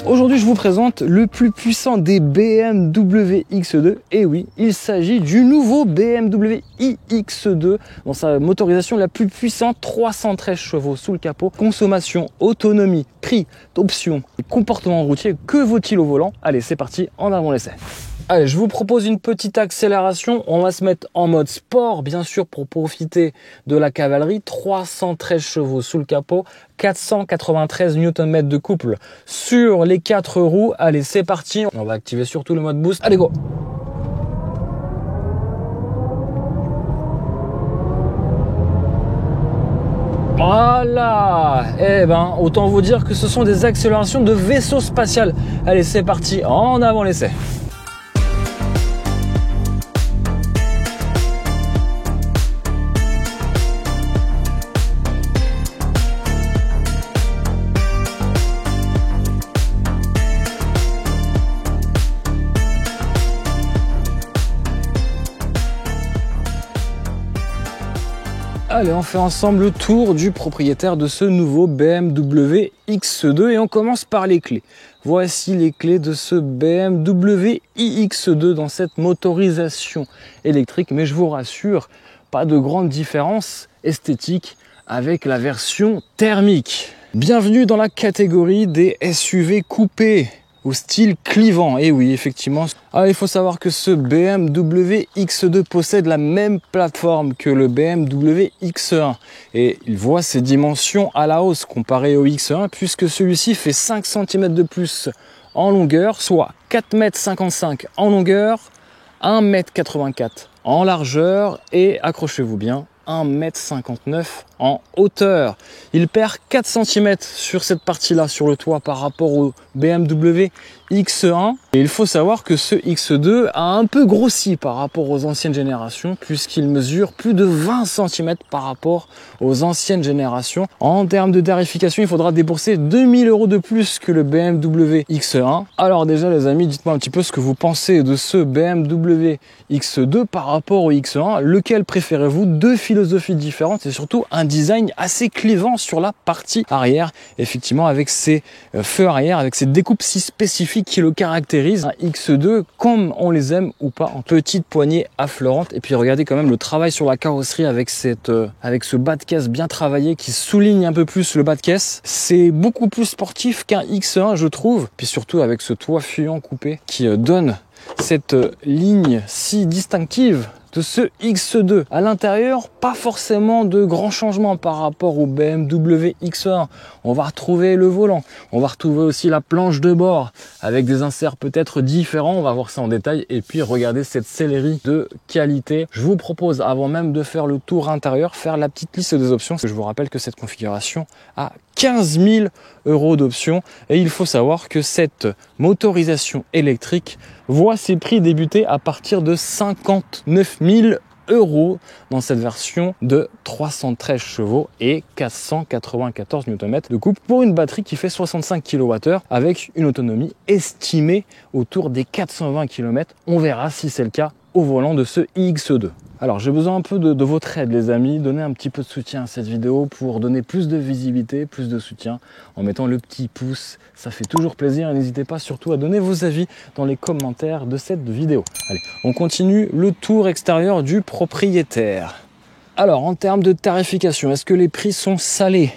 Aujourd'hui, je vous présente le plus puissant des BMW X2. Et oui, il s'agit du nouveau BMW iX2 dans sa motorisation la plus puissante, 313 chevaux sous le capot. Consommation, autonomie, prix, options, comportement routier. Que vaut-il au volant? Allez, c'est parti, en avant l'essai. Allez, je vous propose une petite accélération. On va se mettre en mode sport, bien sûr, pour profiter de la cavalerie. 313 chevaux sous le capot, 493 Nm de couple sur les 4 roues. Allez, c'est parti. On va activer surtout le mode boost. Allez, go! Voilà. Eh ben, autant vous dire que ce sont des accélérations de vaisseau spatial. Allez, c'est parti. En avant l'essai. Allez, on fait ensemble le tour du propriétaire de ce nouveau BMW X2 et on commence par les clés. Voici les clés de ce BMW iX2 dans cette motorisation électrique, mais je vous rassure, pas de grande différence esthétique avec la version thermique. Bienvenue dans la catégorie des SUV coupés au style clivant. Et oui, effectivement. Il faut savoir que ce BMW X2 possède la même plateforme que le BMW X1 et il voit ses dimensions à la hausse comparé au X1 puisque celui-ci fait 5 cm de plus en longueur, soit 4,55 m en longueur, 1,84 m en largeur et, accrochez-vous bien, 1,59 m en hauteur. Il perd 4 cm sur cette partie-là, sur le toit, par rapport au BMW X1. Et il faut savoir que ce X2 a un peu grossi par rapport aux anciennes générations, puisqu'il mesure plus de 20 cm par rapport aux anciennes générations. En termes de tarification, il faudra débourser 2000 € de plus que le BMW X1. Alors déjà, les amis, dites-moi un petit peu ce que vous pensez de ce BMW X2 par rapport au X1. Lequel préférez-vous? Deux philosophies différentes et surtout un design assez clivant sur la partie arrière, effectivement avec ses feux arrière, avec ces découpes si spécifiques qui le caractérisent. Un X2 comme on les aime ou pas, en petite poignée affleurante. Et puis regardez quand même le travail sur la carrosserie avec ce bas de caisse bien travaillé qui souligne un peu plus le bas de caisse. C'est beaucoup plus sportif qu'un X1 je trouve, puis surtout avec ce toit fuyant coupé qui donne cette ligne si distinctive de ce X2. À l'intérieur, pas forcément de grands changements par rapport au BMW X1. On va retrouver le volant, on va retrouver aussi la planche de bord avec des inserts peut-être différents, on va voir ça en détail. Et puis regardez cette sellerie de qualité. Je vous propose, avant même de faire le tour intérieur, faire la petite liste des options. Je vous rappelle que cette configuration a 15 000 € d'options et il faut savoir que cette motorisation électrique voit ses prix débuter à partir de 59 000 € dans cette version de 313 chevaux et 494 Nm de couple pour une batterie qui fait 65 kWh avec une autonomie estimée autour des 420 km. On verra si c'est le cas au volant de ce iX2. Alors j'ai besoin un peu de votre aide les amis, donnez un petit peu de soutien à cette vidéo pour donner plus de visibilité, plus de soutien en mettant le petit pouce, ça fait toujours plaisir et n'hésitez pas surtout à donner vos avis dans les commentaires de cette vidéo. Allez, on continue le tour extérieur du propriétaire. Alors en termes de tarification, est-ce que les prix sont salés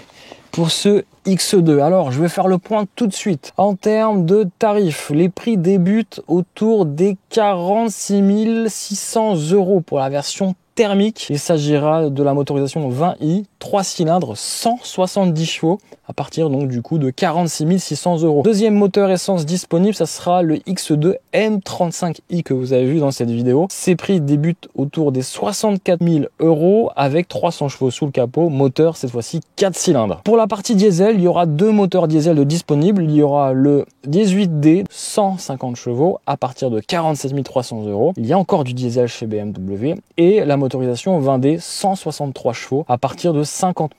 pour ce X2? Alors, je vais faire le point tout de suite. En termes de tarifs, les prix débutent autour des 46 600 € pour la version thermique. Il s'agira de la motorisation 20i, 3 cylindres, 170 chevaux, à partir donc du coup de 46 600 €. Deuxième moteur essence disponible, ça sera le X2 M35i que vous avez vu dans cette vidéo. Ces prix débutent autour des 64 000 € avec 300 chevaux sous le capot, moteur cette fois-ci 4 cylindres. Pour la partie diesel, il y aura deux moteurs diesel disponibles. Il y aura le 18D 150 chevaux à partir de 47 300 €. Il y a encore du diesel chez BMW et la motorisation 20D 163 chevaux à partir de 50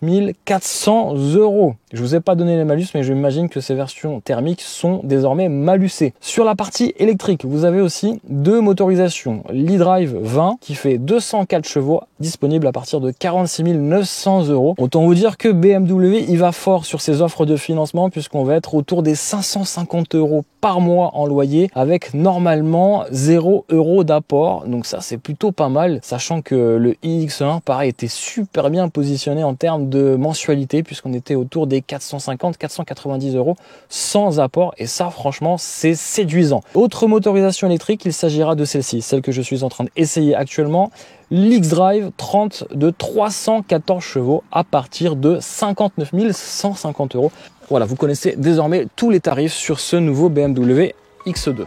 400 €. Je vous ai pas donné les malus, mais j'imagine que ces versions thermiques sont désormais malusées. Sur la partie électrique, vous avez aussi deux motorisations. l'e-Drive 20 qui fait 204 chevaux, disponible à partir de 46 900 €. Autant vous dire que BMW il va fort sur ses offres de financement, puisqu'on va être autour des 550 € par mois en loyer, avec normalement 0 € d'apport. Donc ça c'est plutôt pas mal, sachant que le iX1 pareil était super bien positionné en termes de mensualité, puisqu'on était autour des 450-490 € sans apport, et ça franchement c'est séduisant. Autre motorisation électrique, il s'agira de celle-ci, celle que je suis en train d'essayer actuellement, l'X-Drive 30 de 314 chevaux à partir de 59 150 €. Voilà, vous connaissez désormais tous les tarifs sur ce nouveau BMW X2.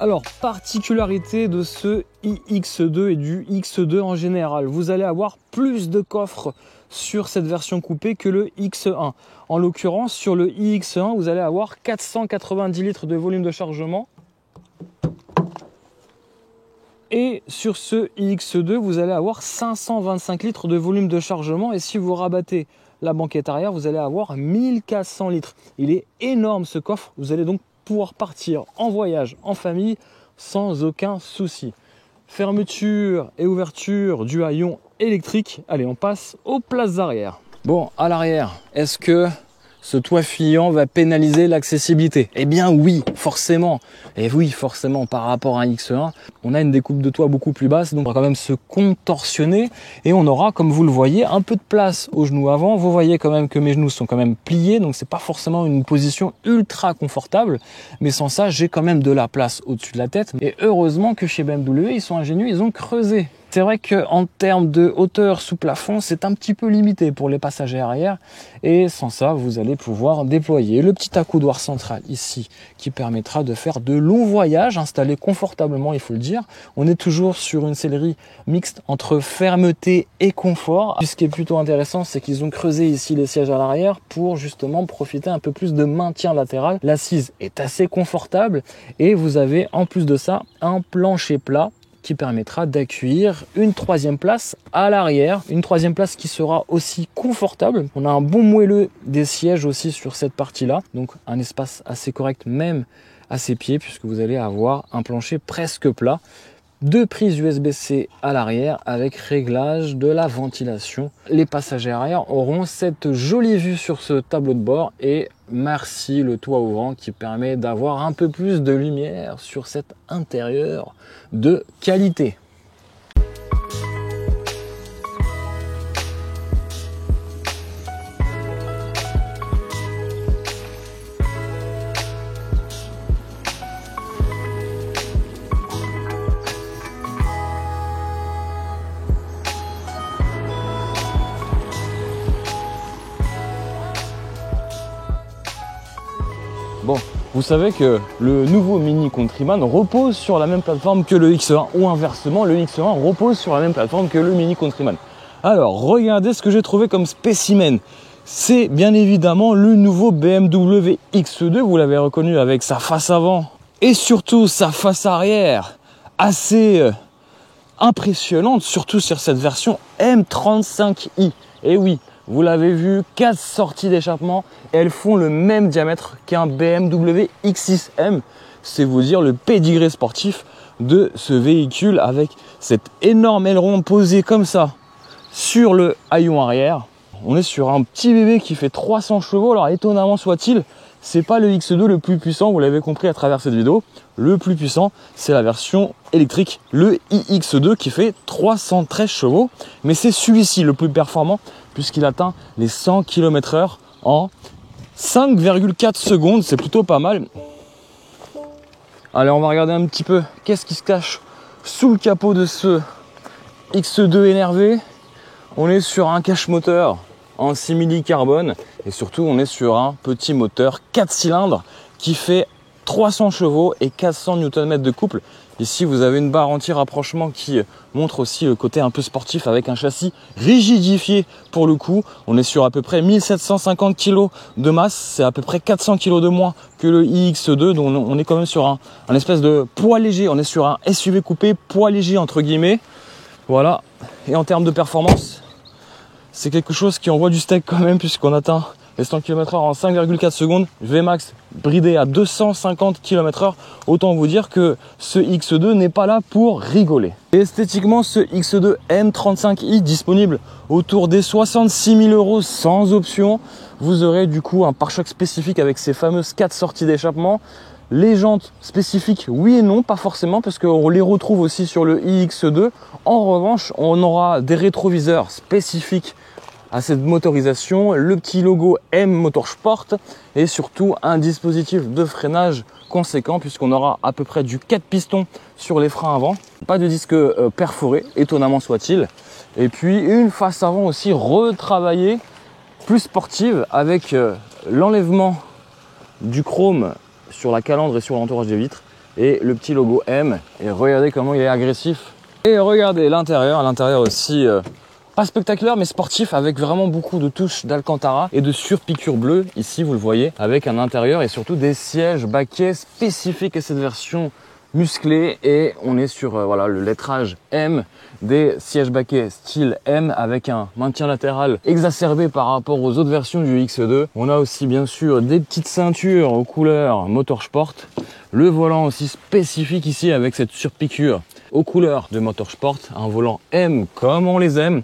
Alors, particularité de ce iX2 et du X2 en général, vous allez avoir plus de coffres sur cette version coupée que le X1. En l'occurrence, sur le iX1, vous allez avoir 490 litres de volume de chargement. Et sur ce iX2, vous allez avoir 525 litres de volume de chargement. Et si vous rabattez la banquette arrière, vous allez avoir 1400 litres. Il est énorme ce coffre. Vous allez donc pouvoir partir en voyage en famille sans aucun souci. Fermeture et ouverture du haillon électrique. Allez, on passe aux places arrière. Bon, à l'arrière, est-ce que ce toit fuyant va pénaliser l'accessibilité? Eh bien oui, forcément. Et oui, forcément, par rapport à un X1, on a une découpe de toit beaucoup plus basse, donc on va quand même se contorsionner et on aura, comme vous le voyez, un peu de place au genou avant. Vous voyez quand même que mes genoux sont quand même pliés, donc c'est pas forcément une position ultra confortable, mais sans ça, j'ai quand même de la place au-dessus de la tête. Et heureusement que chez BMW, ils sont ingénieux, ils ont creusé. C'est vrai qu'en termes de hauteur sous plafond, c'est un petit peu limité pour les passagers arrière. Et sans ça, vous allez pouvoir déployer le petit accoudoir central ici, qui permettra de faire de longs voyages, installés confortablement, il faut le dire. On est toujours sur une sellerie mixte entre fermeté et confort. Ce qui est plutôt intéressant, c'est qu'ils ont creusé ici les sièges à l'arrière pour justement profiter un peu plus de maintien latéral. L'assise est assez confortable et vous avez en plus de ça un plancher plat qui permettra d'accueillir une troisième place à l'arrière, une troisième place qui sera aussi confortable. On a un bon moelleux des sièges aussi sur cette partie-là, donc un espace assez correct même à ses pieds, puisque vous allez avoir un plancher presque plat. Deux prises USB-C à l'arrière avec réglage de la ventilation. Les passagers arrière auront cette jolie vue sur ce tableau de bord et merci le toit ouvrant qui permet d'avoir un peu plus de lumière sur cet intérieur de qualité. Bon, vous savez que le nouveau Mini Countryman repose sur la même plateforme que le X1 ou inversement, le X1 repose sur la même plateforme que le Mini Countryman. Alors, regardez ce que j'ai trouvé comme spécimen. C'est bien évidemment le nouveau BMW X2, vous l'avez reconnu avec sa face avant et surtout sa face arrière assez impressionnante, surtout sur cette version M35i. Et oui, vous l'avez vu, 4 sorties d'échappement et elles font le même diamètre qu'un BMW X6M. C'est vous dire le pédigré sportif de ce véhicule avec cet énorme aileron posé comme ça sur le haillon arrière. On est sur un petit bébé qui fait 300 chevaux. Alors étonnamment soit-il, c'est pas le X2 le plus puissant, vous l'avez compris à travers cette vidéo. Le plus puissant, c'est la version électrique, le iX2 qui fait 313 chevaux. Mais c'est celui-ci le plus performant puisqu'il atteint les 100 km/h en 5,4 secondes. C'est plutôt pas mal. Allez, on va regarder un petit peu qu'est-ce qui se cache sous le capot de ce X2 énervé. On est sur un cache-moteur en simili carbone et surtout on est sur un petit moteur 4 cylindres qui fait 300 chevaux et 400 Nm de couple. Ici, vous avez une barre anti-rapprochement qui montre aussi le côté un peu sportif avec un châssis rigidifié pour le coup. On est sur à peu près 1750 kg de masse. C'est à peu près 400 kg de moins que le iX2. Donc on est quand même sur un espèce de poids léger. On est sur un SUV coupé poids léger entre guillemets. Voilà. Et en termes de performance, c'est quelque chose qui envoie du steak quand même puisqu'on atteint les 100 km/h en 5,4 secondes. Vmax bridé à 250 km/h. Autant vous dire que ce X2 n'est pas là pour rigoler. Et esthétiquement, ce X2 M35i disponible autour des 66 000 € sans option. Vous aurez du coup un pare-choc spécifique avec ces fameuses 4 sorties d'échappement. Les jantes spécifiques, oui et non, pas forcément, parce qu'on les retrouve aussi sur le iX2. En revanche, on aura des rétroviseurs spécifiques à cette motorisation, le petit logo M Motorsport et surtout un dispositif de freinage conséquent puisqu'on aura à peu près du 4 pistons sur les freins avant, pas de disque perforé, étonnamment soit-il, et puis une face avant aussi retravaillée, plus sportive avec l'enlèvement du chrome sur la calandre et sur l'entourage des vitres et le petit logo M, et regardez comment il est agressif. Et regardez l'intérieur aussi pas spectaculaire mais sportif avec vraiment beaucoup de touches d'Alcantara et de surpiqûres bleues. Ici vous le voyez avec un intérieur et surtout des sièges baquets spécifiques à cette version musclée. Et on est sur voilà, le lettrage M, des sièges baquets style M avec un maintien latéral exacerbé par rapport aux autres versions du X2. On a aussi bien sûr des petites ceintures aux couleurs Motorsport. Le volant aussi spécifique ici avec cette surpiqûre aux couleurs de Motorsport. Un volant M comme on les aime.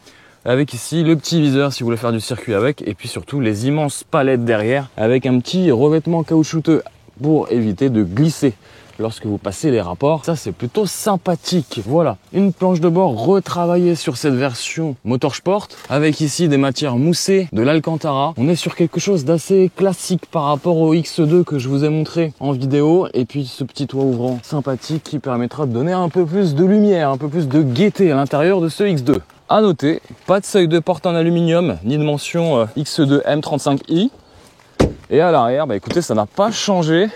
Avec ici le petit viseur si vous voulez faire du circuit avec. Et puis surtout les immenses palettes derrière avec un petit revêtement caoutchouteux pour éviter de glisser lorsque vous passez les rapports. Ça c'est plutôt sympathique. Voilà, une planche de bord retravaillée sur cette version Motorsport avec ici des matières moussées, de l'Alcantara. On est sur quelque chose d'assez classique par rapport au X2 que je vous ai montré en vidéo. Et puis ce petit toit ouvrant sympathique qui permettra de donner un peu plus de lumière, un peu plus de gaieté à l'intérieur de ce X2. À noter, pas de seuil de porte en aluminium ni de mention X2 M35i. Et à l'arrière, bah écoutez, ça n'a pas changé.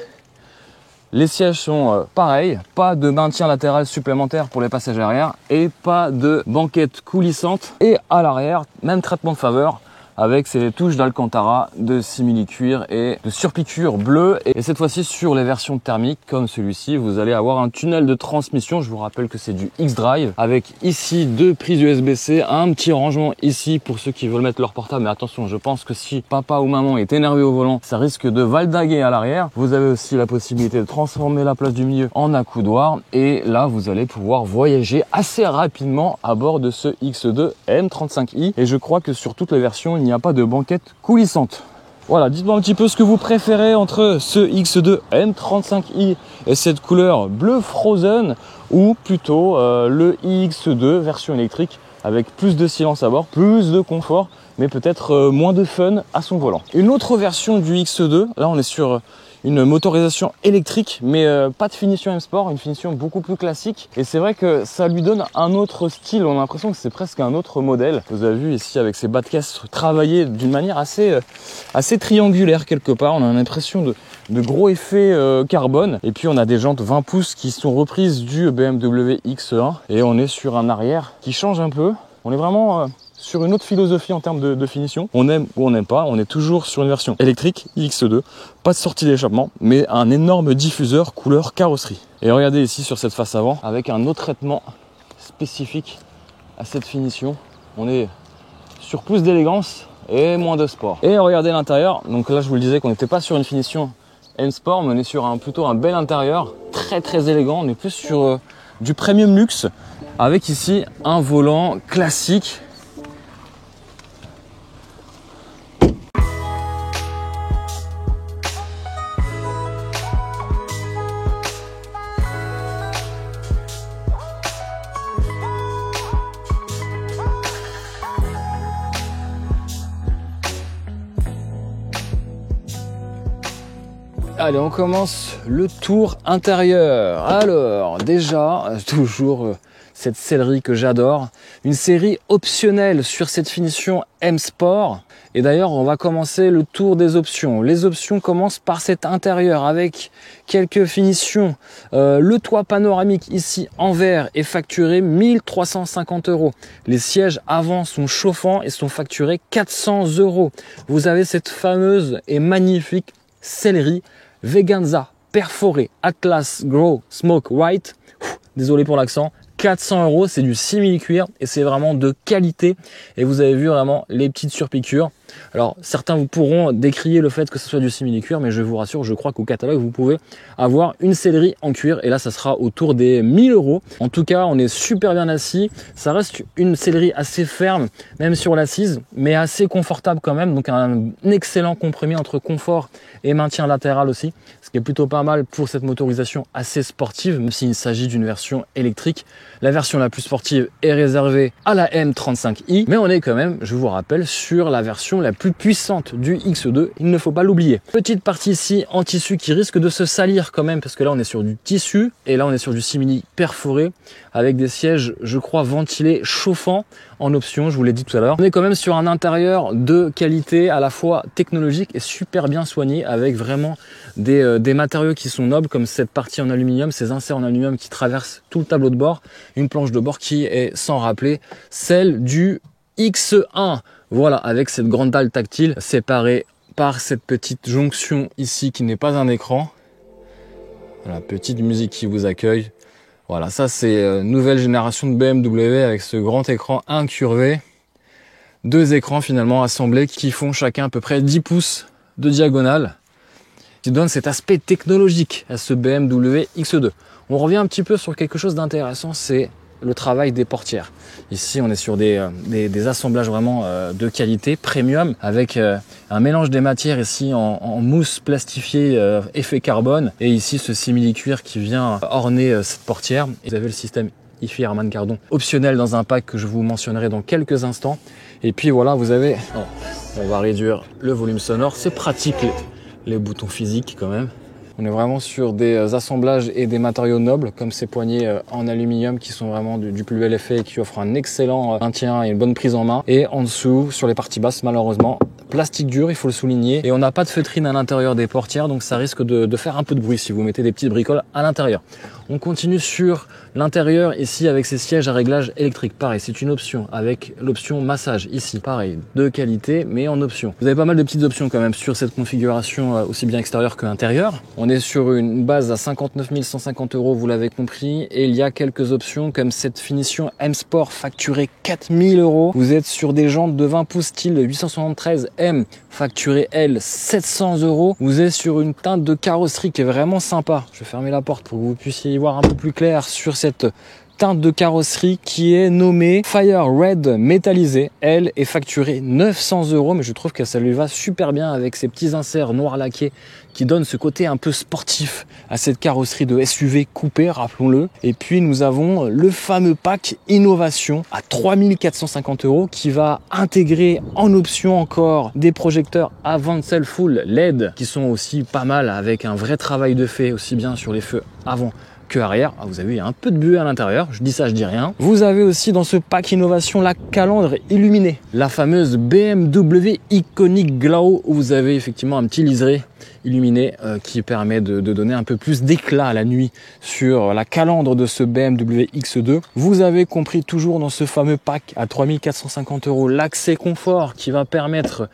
Les sièges sont pareils, pas de maintien latéral supplémentaire pour les passagers arrière et pas de banquette coulissante. Et à l'arrière, même traitement de faveur avec ces touches d'Alcantara, de simili-cuir et de surpiqûre bleue. Et cette fois-ci sur les versions thermiques comme celui-ci, vous allez avoir un tunnel de transmission. Je vous rappelle que c'est du X-Drive avec ici 2 prises USB-C, un petit rangement ici pour ceux qui veulent mettre leur portable. Mais attention, je pense que si papa ou maman est énervé au volant, ça risque de valdaguer à l'arrière. Vous avez aussi la possibilité de transformer la place du milieu en accoudoir. Et là, vous allez pouvoir voyager assez rapidement à bord de ce X2 M35i. Et je crois que sur toutes les versions, il n'y a pas de banquette coulissante. Voilà, dites-moi un petit peu ce que vous préférez entre ce X2 M35i et cette couleur bleu frozen ou plutôt le iX2 version électrique avec plus de silence à bord, plus de confort mais peut-être moins de fun à son volant. Une autre version du X2, là on est sur une motorisation électrique mais pas de finition M-Sport, une finition beaucoup plus classique, et c'est vrai que ça lui donne un autre style. On a l'impression que c'est presque un autre modèle. Vous avez vu ici avec ces bas de caisse travaillés d'une manière assez triangulaire quelque part. On a l'impression de gros effets carbone, et puis on a des jantes 20 pouces qui sont reprises du BMW X1 et on est sur un arrière qui change un peu. On est vraiment sur une autre philosophie en termes de finition. On aime ou on n'aime pas, on est toujours sur une version électrique X2, pas de sortie d'échappement, mais un énorme diffuseur couleur carrosserie. Et regardez ici sur cette face avant, avec un autre traitement spécifique à cette finition. On est sur plus d'élégance et moins de sport. Et regardez l'intérieur, donc là je vous le disais qu'on n'était pas sur une finition M-Sport, mais on est sur plutôt un bel intérieur, très élégant. On est plus sur du premium luxe, avec ici un volant classique. Allez, on commence le tour intérieur. Alors, déjà, toujours cette sellerie que j'adore. Une série optionnelle sur cette finition M Sport. Et d'ailleurs, on va commencer le tour des options. Les options commencent par cet intérieur avec quelques finitions. Le toit panoramique ici en verre est facturé 1350 €. Les sièges avant sont chauffants et sont facturés 400 €. Vous avez cette fameuse et magnifique sellerie Veganza perforée Atlas Grow Smoke White. Désolé pour l'accent. 400 €, c'est du simili-cuir et c'est vraiment de qualité. Et vous avez vu vraiment les petites surpiqûres. Alors certains vous pourront décrier le fait que ce soit du simili-cuir, mais je vous rassure, je crois qu'au catalogue vous pouvez avoir une sellerie en cuir et là ça sera autour des 1000 €. En tout cas, on est super bien assis. Ça reste une sellerie assez ferme, même sur l'assise, mais assez confortable quand même. Donc un excellent compromis entre confort et maintien latéral aussi, ce qui est plutôt pas mal pour cette motorisation assez sportive, même s'il s'agit d'une version électrique. La version la plus sportive est réservée à la M35i, mais on est quand même, je vous rappelle, sur la version la plus puissante du X2, il ne faut pas l'oublier. Petite partie ici en tissu qui risque de se salir quand même, parce que là on est sur du tissu, et là on est sur du simili perforé, avec des sièges, je crois, ventilés chauffants en option, je vous l'ai dit tout à l'heure. On est quand même sur un intérieur de qualité à la fois technologique et super bien soigné, avec vraiment des matériaux qui sont nobles, comme cette partie en aluminium, ces inserts en aluminium qui traversent tout le tableau de bord, une planche de bord qui est, sans rappeler, celle du X1. Voilà, avec cette grande dalle tactile séparée par cette petite jonction ici qui n'est pas un écran. Voilà, petite musique qui vous accueille. Voilà, ça c'est nouvelle génération de BMW avec ce grand écran incurvé. Deux écrans finalement assemblés qui font chacun à peu près 10 pouces de diagonale, qui donne cet aspect technologique à ce BMW X2. On revient un petit peu sur quelque chose d'intéressant, c'est le travail des portières. Ici, on est sur des assemblages vraiment de qualité premium, avec un mélange des matières ici en mousse plastifiée effet carbone, et ici ce simili-cuir qui vient orner cette portière. Et vous avez le système IFI Harman Kardon optionnel dans un pack que je vous mentionnerai dans quelques instants. Et puis voilà, vous avez... Oh, on va réduire le volume sonore, c'est pratique les boutons physiques quand même. On est vraiment sur des assemblages et des matériaux nobles, comme ces poignées en aluminium qui sont vraiment du plus bel effet et qui offrent un excellent maintien et une bonne prise en main. Et en dessous, sur les parties basses, malheureusement, plastique dur, il faut le souligner. Et on n'a pas de feutrine à l'intérieur des portières, donc ça risque de faire un peu de bruit si vous mettez des petites bricoles à l'intérieur. On continue sur l'intérieur ici avec ces sièges à réglage électrique. Pareil, c'est une option avec l'option massage ici. Pareil, de qualité, mais en option. Vous avez pas mal de petites options quand même sur cette configuration, aussi bien extérieure que intérieure. On est sur une base à 59 150 €, vous l'avez compris. Et il y a quelques options comme cette finition M Sport facturée 4000 €. Vous êtes sur des jantes de 20 pouces style 873 M facturée elle 700 €. Vous êtes sur une teinte de carrosserie qui est vraiment sympa. Je vais fermer la porte pour que vous puissiez y voir un peu plus clair sur cette teinte de carrosserie qui est nommée Fire Red métallisée. Elle est facturée 900 €, mais je trouve que ça lui va super bien avec ces petits inserts noirs laqués qui donnent ce côté un peu sportif à cette carrosserie de SUV coupée, rappelons-le. Et puis nous avons le fameux pack Innovation à 3450 € qui va intégrer en option encore des projecteurs Avancel Full LED qui sont aussi pas mal, avec un vrai travail de fait aussi bien sur les feux avant que arrière. Ah, vous avez vu, il y a un peu de buée à l'intérieur, je dis ça, je dis rien. Vous avez aussi dans ce pack Innovation la calandre illuminée, la fameuse BMW Iconic Glow, où vous avez effectivement un petit liseré illuminé qui permet de donner un peu plus d'éclat à la nuit sur la calandre de ce BMW X2. Vous avez compris, toujours dans ce fameux pack à 3450 € l'accès confort qui va permettre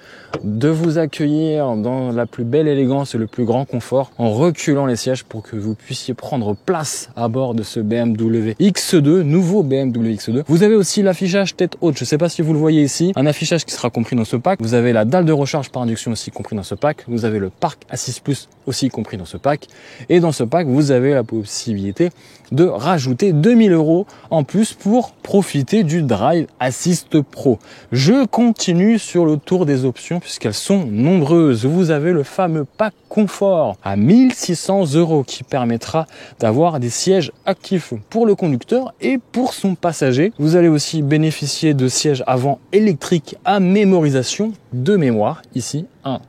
de vous accueillir dans la plus belle élégance et le plus grand confort en reculant les sièges pour que vous puissiez prendre place à bord de ce BMW X2, nouveau BMW X2. Vous avez aussi l'affichage tête haute, je ne sais pas si vous le voyez ici, un affichage qui sera compris dans ce pack. Vous avez la dalle de recharge par induction aussi compris dans ce pack. Vous avez le Park Assist Plus aussi compris dans ce pack. Et dans ce pack, vous avez la possibilité de rajouter 2000 € en plus pour profiter du Drive Assist Pro. Je continue sur le tour des options puisqu'elles sont nombreuses. Vous avez le fameux pack confort à 1600 € qui permettra d'avoir des sièges actifs pour le conducteur et pour son passager. Vous allez aussi bénéficier de sièges avant électriques à mémorisation de mémoire, ici 1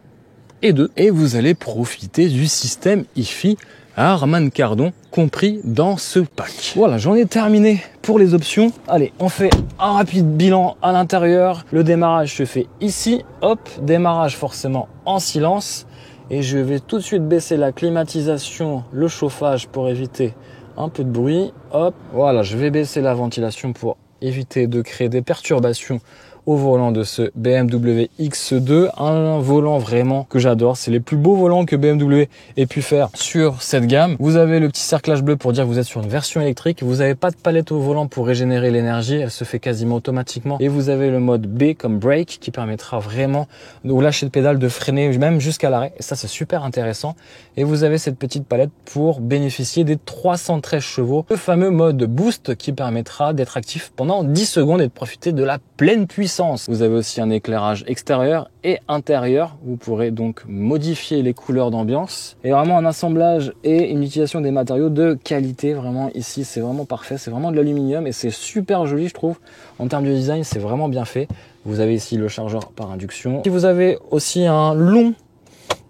et 2. Et vous allez profiter du système IFI Harman Kardon compris dans ce pack. Voilà, j'en ai terminé pour les options. Allez, on fait un rapide bilan à l'intérieur. Le démarrage se fait ici. Hop, démarrage forcément en silence. Et je vais tout de suite baisser la climatisation, le chauffage pour éviter un peu de bruit. Hop, voilà, je vais baisser la ventilation pour éviter de créer des perturbations au volant de ce BMW X2, un volant vraiment que j'adore. C'est les plus beaux volants que BMW ait pu faire sur cette gamme. Vous avez le petit cerclage bleu pour dire que vous êtes sur une version électrique. Vous n'avez pas de palette au volant pour régénérer l'énergie, elle se fait quasiment automatiquement. Et vous avez le mode B comme brake qui permettra vraiment au lâcher de pédale de freiner même jusqu'à l'arrêt. Et ça, c'est super intéressant. Et vous avez cette petite palette pour bénéficier des 313 chevaux. Le fameux mode boost qui permettra d'être actif pendant 10 secondes et de profiter de la pleine puissance. Vous avez aussi un éclairage extérieur et intérieur. Vous pourrez donc modifier les couleurs d'ambiance. Et vraiment un assemblage et une utilisation des matériaux de qualité. Vraiment ici, c'est vraiment parfait. C'est vraiment de l'aluminium et c'est super joli, je trouve. En termes de design, c'est vraiment bien fait. Vous avez ici le chargeur par induction. Vous avez aussi un long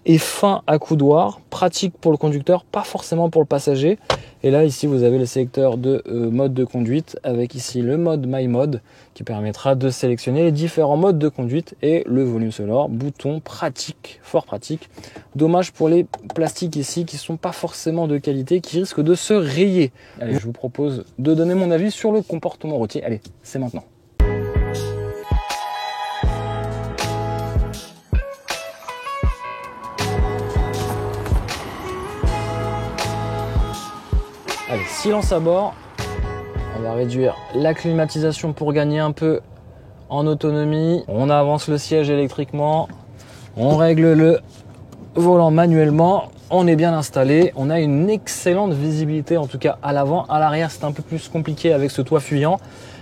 et fin accoudoir, pratique pour le conducteur, pas forcément pour le passager. Et là, ici, vous avez le sélecteur de mode de conduite avec ici le mode My Mode qui permettra de sélectionner les différents modes de conduite et le volume sonore, bouton pratique, fort pratique. Dommage pour les plastiques ici qui sont pas forcément de qualité, qui risquent de se rayer. Allez, je vous propose de donner mon avis sur le comportement routier. Allez, c'est maintenant. Allez, silence à bord. On va réduire la climatisation pour gagner un peu en autonomie. On avance le siège électriquement. On règle le volant manuellement. On est bien installé. On a une excellente visibilité, en tout cas à l'avant. À l'arrière, c'est un peu plus compliqué avec ce toit fuyant.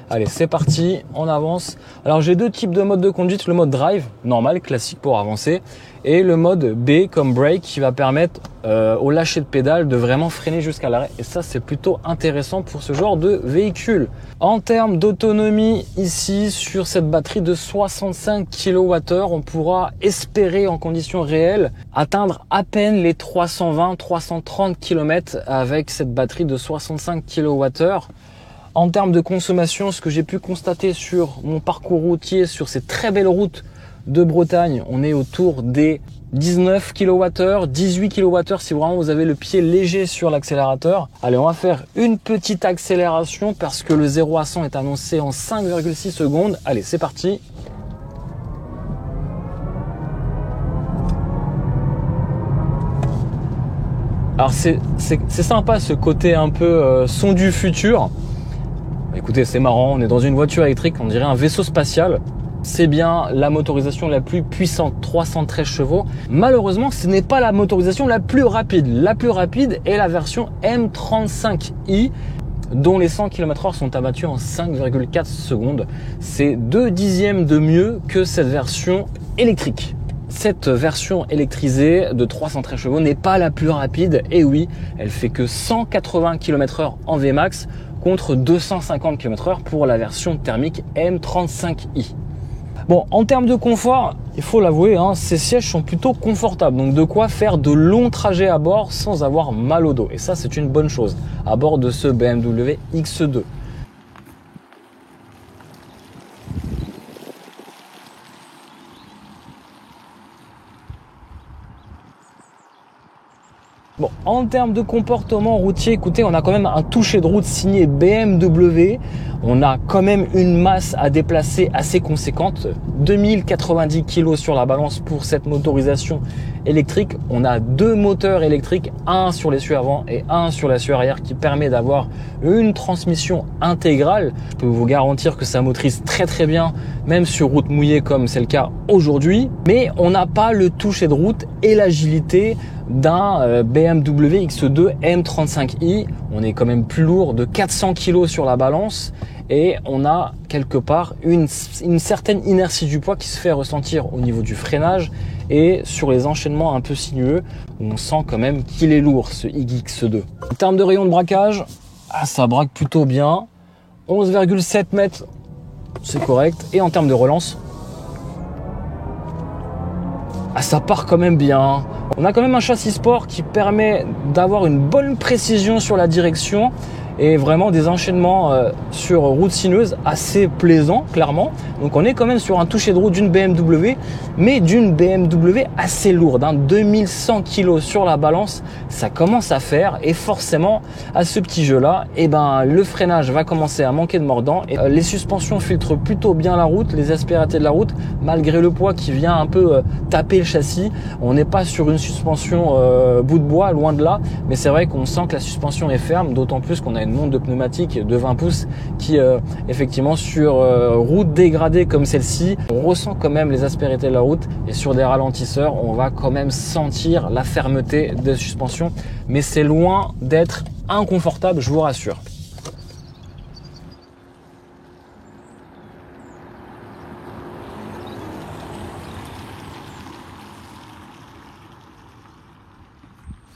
Allez, c'est parti, on avance. Alors j'ai deux types de modes de conduite, le mode drive, normal, classique pour avancer, et le mode B comme brake qui va permettre au lâcher de pédale de vraiment freiner jusqu'à l'arrêt. Et ça, c'est plutôt intéressant pour ce genre de véhicule. En termes d'autonomie, ici, sur cette batterie de 65 kWh, on pourra espérer en conditions réelles atteindre à peine les 320-330 km avec cette batterie de 65 kWh. En termes de consommation, ce que j'ai pu constater sur mon parcours routier, sur ces très belles routes de Bretagne, on est autour des 19 kWh, 18 kWh si vraiment vous avez le pied léger sur l'accélérateur. Allez, on va faire une petite accélération parce que le 0 à 100 est annoncé en 5,6 secondes. Allez, c'est parti. Alors c'est sympa ce côté un peu son du futur. Écoutez, c'est marrant, on est dans une voiture électrique, on dirait un vaisseau spatial. C'est bien la motorisation la plus puissante, 313 chevaux. Malheureusement, ce n'est pas la motorisation la plus rapide. La plus rapide est la version M35i, dont les 100 km/h sont abattus en 5,4 secondes. C'est 2 dixièmes de mieux que cette version électrique. Cette version électrisée de 313 chevaux n'est pas la plus rapide. Et oui, elle fait que 180 km/h en Vmax contre 250 km/h pour la version thermique M35i. Bon, en termes de confort, il faut l'avouer, ces sièges sont plutôt confortables. Donc de quoi faire de longs trajets à bord sans avoir mal au dos. Et ça, c'est une bonne chose à bord de ce BMW X2. Bon, en termes de comportement routier, écoutez, on a quand même un toucher de route signé BMW. On a quand même une masse à déplacer assez conséquente. 2090 kg sur la balance pour cette motorisation électrique. On a deux moteurs électriques, un sur l'essieu avant et un sur l'essieu arrière qui permet d'avoir une transmission intégrale. Je peux vous garantir que ça motorise très très bien, même sur route mouillée comme c'est le cas aujourd'hui. Mais on n'a pas le toucher de route et l'agilité d'un BMW X2 M35i. On est quand même plus lourd de 400 kg sur la balance et on a quelque part une certaine inertie du poids qui se fait ressentir au niveau du freinage et sur les enchaînements un peu sinueux où on sent quand même qu'il est lourd ce X2. En termes de rayon de braquage, ça braque plutôt bien. 11,7 mètres, c'est correct. Et en termes de relance, ça part quand même bien. On a quand même un châssis sport qui permet d'avoir une bonne précision sur la direction et vraiment des enchaînements sur route sinueuse assez plaisants, clairement. Donc on est quand même sur un toucher de route d'une BMW, mais d'une BMW assez lourde, hein. 2100 kg sur la balance, ça commence à faire, et forcément à ce petit jeu là, le freinage va commencer à manquer de mordant, et les suspensions filtrent plutôt bien la route, les aspérités de la route, malgré le poids qui vient un peu taper le châssis. On n'est pas sur une suspension bout de bois, loin de là, mais c'est vrai qu'on sent que la suspension est ferme, d'autant plus qu'on a une montre de pneumatique de 20 pouces qui effectivement sur route dégradée comme celle-ci, on ressent quand même les aspérités de la route, et sur des ralentisseurs on va quand même sentir la fermeté des suspensions, mais c'est loin d'être inconfortable, je vous rassure.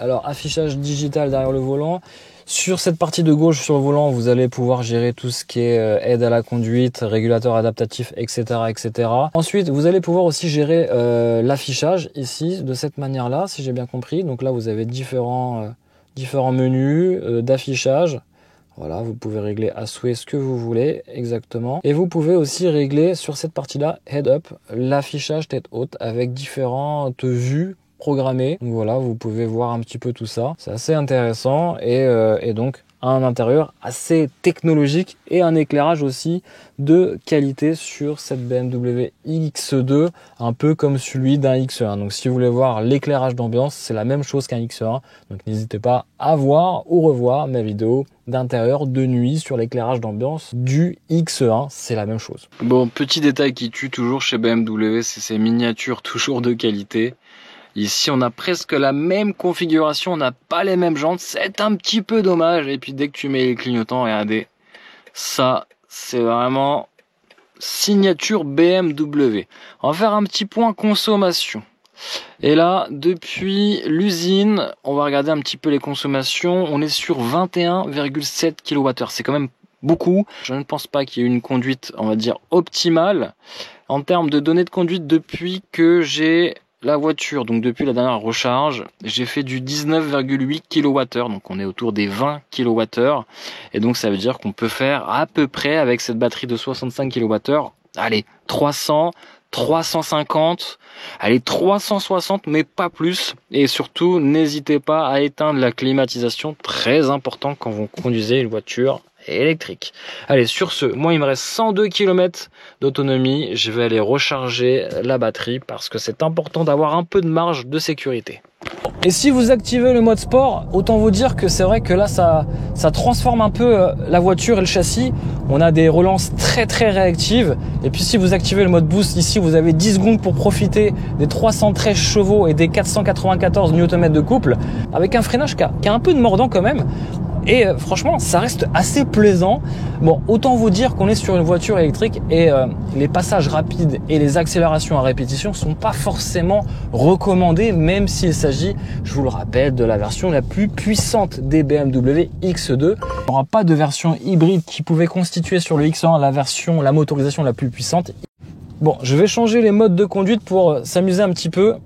Alors, affichage digital derrière le volant. Sur cette partie de gauche sur le volant, vous allez pouvoir gérer tout ce qui est aide à la conduite, régulateur adaptatif, etc., etc. Ensuite, vous allez pouvoir aussi gérer l'affichage ici, de cette manière-là, si j'ai bien compris. Donc là, vous avez différents menus d'affichage. Voilà, vous pouvez régler à souhait ce que vous voulez, exactement. Et vous pouvez aussi régler sur cette partie-là, head up, l'affichage tête haute avec différentes vues programmé. Donc voilà, vous pouvez voir un petit peu tout ça. C'est assez intéressant, et donc un intérieur assez technologique et un éclairage aussi de qualité sur cette BMW iX2, un peu comme celui d'un X1. Donc si vous voulez voir l'éclairage d'ambiance, c'est la même chose qu'un X1. Donc n'hésitez pas à voir ou revoir ma vidéo d'intérieur de nuit sur l'éclairage d'ambiance du X1, c'est la même chose. Bon, petit détail qui tue toujours chez BMW, c'est ces miniatures toujours de qualité. Ici, on a presque la même configuration, on n'a pas les mêmes jantes, c'est un petit peu dommage. Et puis, dès que tu mets les clignotants, regardez, ça, c'est vraiment signature BMW. On va faire un petit point consommation. Et là, depuis l'usine, on va regarder un petit peu les consommations. On est sur 21,7 kWh. C'est quand même beaucoup. Je ne pense pas qu'il y ait une conduite, on va dire, optimale. En termes de données de conduite, depuis que j'ai la voiture, donc depuis la dernière recharge, j'ai fait du 19,8 kWh, donc on est autour des 20 kWh, et donc ça veut dire qu'on peut faire à peu près avec cette batterie de 65 kWh, allez, 300, 350, allez, 360, mais pas plus. Et surtout, n'hésitez pas à éteindre la climatisation, très important quand vous conduisez une voiture électrique. Allez, sur ce, moi il me reste 102 km d'autonomie, je vais aller recharger la batterie parce que c'est important d'avoir un peu de marge de sécurité. Et si vous activez le mode sport, autant vous dire que c'est vrai que là ça transforme un peu la voiture et le châssis. On a des relances très réactives, et puis si vous activez le mode boost ici, vous avez 10 secondes pour profiter des 313 chevaux et des 494 Nm de couple, avec un freinage qui a un peu de mordant quand même. Et franchement, ça reste assez plaisant. Bon, autant vous dire qu'on est sur une voiture électrique, et les passages rapides et les accélérations à répétition sont pas forcément recommandés, même s'il s'agit, je vous le rappelle, de la version la plus puissante des BMW X2. Il n'y aura pas de version hybride qui pouvait constituer sur le X1 la motorisation la plus puissante. Bon, je vais changer les modes de conduite pour s'amuser un petit peu.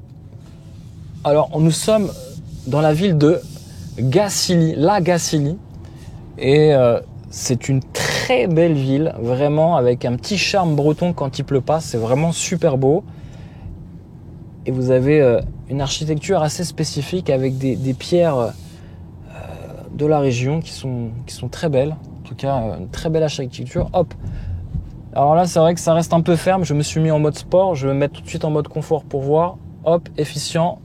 Alors, nous sommes dans la ville de Gacilly, la Gacilly, et c'est une très belle ville, vraiment avec un petit charme breton quand il pleut pas, c'est vraiment super beau. Et vous avez une architecture assez spécifique avec des pierres de la région qui sont très belles, en tout cas une très belle architecture. Hop, alors là c'est vrai que ça reste un peu ferme, je me suis mis en mode sport, je vais me mettre tout de suite en mode confort pour voir. Hop, efficient.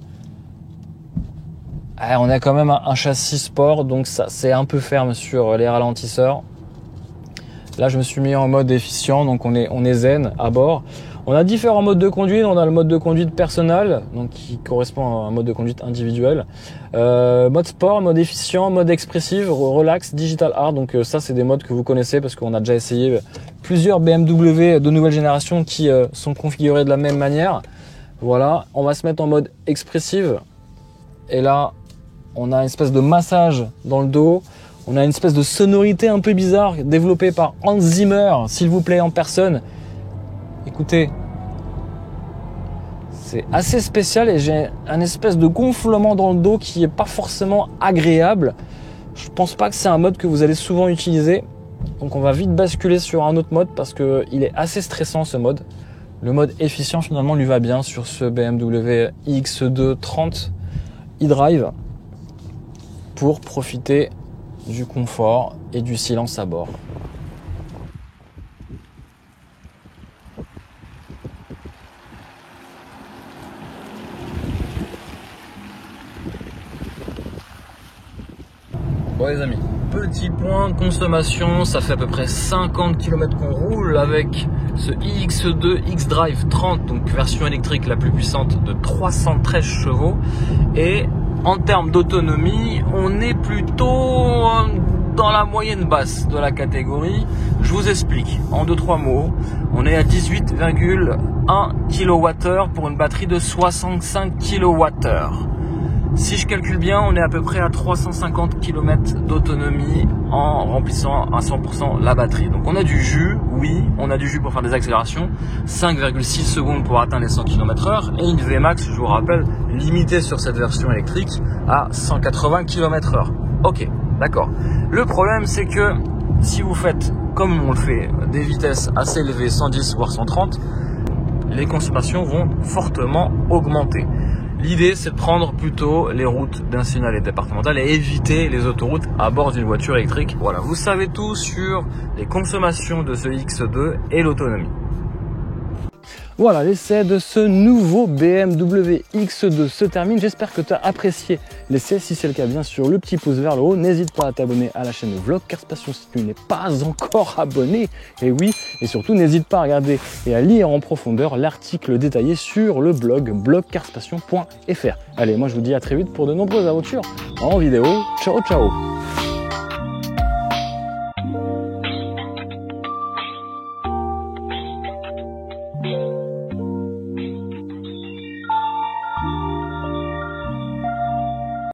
On a quand même un châssis sport, donc ça c'est un peu ferme sur les ralentisseurs. Là je me suis mis en mode efficient, donc on est zen à bord. On a différents modes de conduite. On a le mode de conduite personnel, donc qui correspond à un mode de conduite individuel, mode sport, mode efficient, mode expressive, relax, digital art. Donc ça c'est des modes que vous connaissez parce qu'on a déjà essayé plusieurs BMW de nouvelle génération qui sont configurés de la même manière. Voilà, on va se mettre en mode expressive, et là on a une espèce de massage dans le dos. On a une espèce de sonorité un peu bizarre développée par Hans Zimmer, s'il vous plaît, en personne. Écoutez, C'est assez spécial et j'ai un espèce de gonflement dans le dos qui est pas forcément agréable. Je pense pas que c'est un mode que vous allez souvent utiliser. Donc on va vite basculer sur un autre mode parce qu'il est assez stressant ce mode. Le mode efficient finalement lui va bien sur ce BMW iX2 30 e-drive pour profiter du confort et du silence à bord. Bon les amis, petit point consommation, ça fait à peu près 50 km qu'on roule avec ce iX2 xDrive 30, donc version électrique la plus puissante de 313 chevaux. Et en termes d'autonomie, on est plutôt dans la moyenne basse de la catégorie. Je vous explique en 2-3 mots. On est à 18,1 kWh pour une batterie de 65 kWh. Si je calcule bien, on est à peu près à 350 km d'autonomie en remplissant à 100% la batterie. Donc on a du jus, oui, on a du jus pour faire des accélérations, 5,6 secondes pour atteindre les 100 km/h et une Vmax, je vous rappelle, limitée sur cette version électrique à 180 km/h. Ok, d'accord. Le problème, c'est que si vous faites, comme on le fait, des vitesses assez élevées, 110 voire 130, les consommations vont fortement augmenter. L'idée, c'est de prendre plutôt les routes nationales et départementales et éviter les autoroutes à bord d'une voiture électrique. Voilà, vous savez tout sur les consommations de ce X2 et l'autonomie. Voilà, l'essai de ce nouveau BMW X2 se termine. J'espère que tu as apprécié l'essai. Si c'est le cas, bien sûr, le petit pouce vers le haut. N'hésite pas à t'abonner à la chaîne Vlog Cars Passion si tu n'es pas encore abonné. Et oui, et surtout, n'hésite pas à regarder et à lire en profondeur l'article détaillé sur le blog blogcarspassion.fr. Allez, moi je vous dis à très vite pour de nombreuses aventures en vidéo. Ciao, ciao!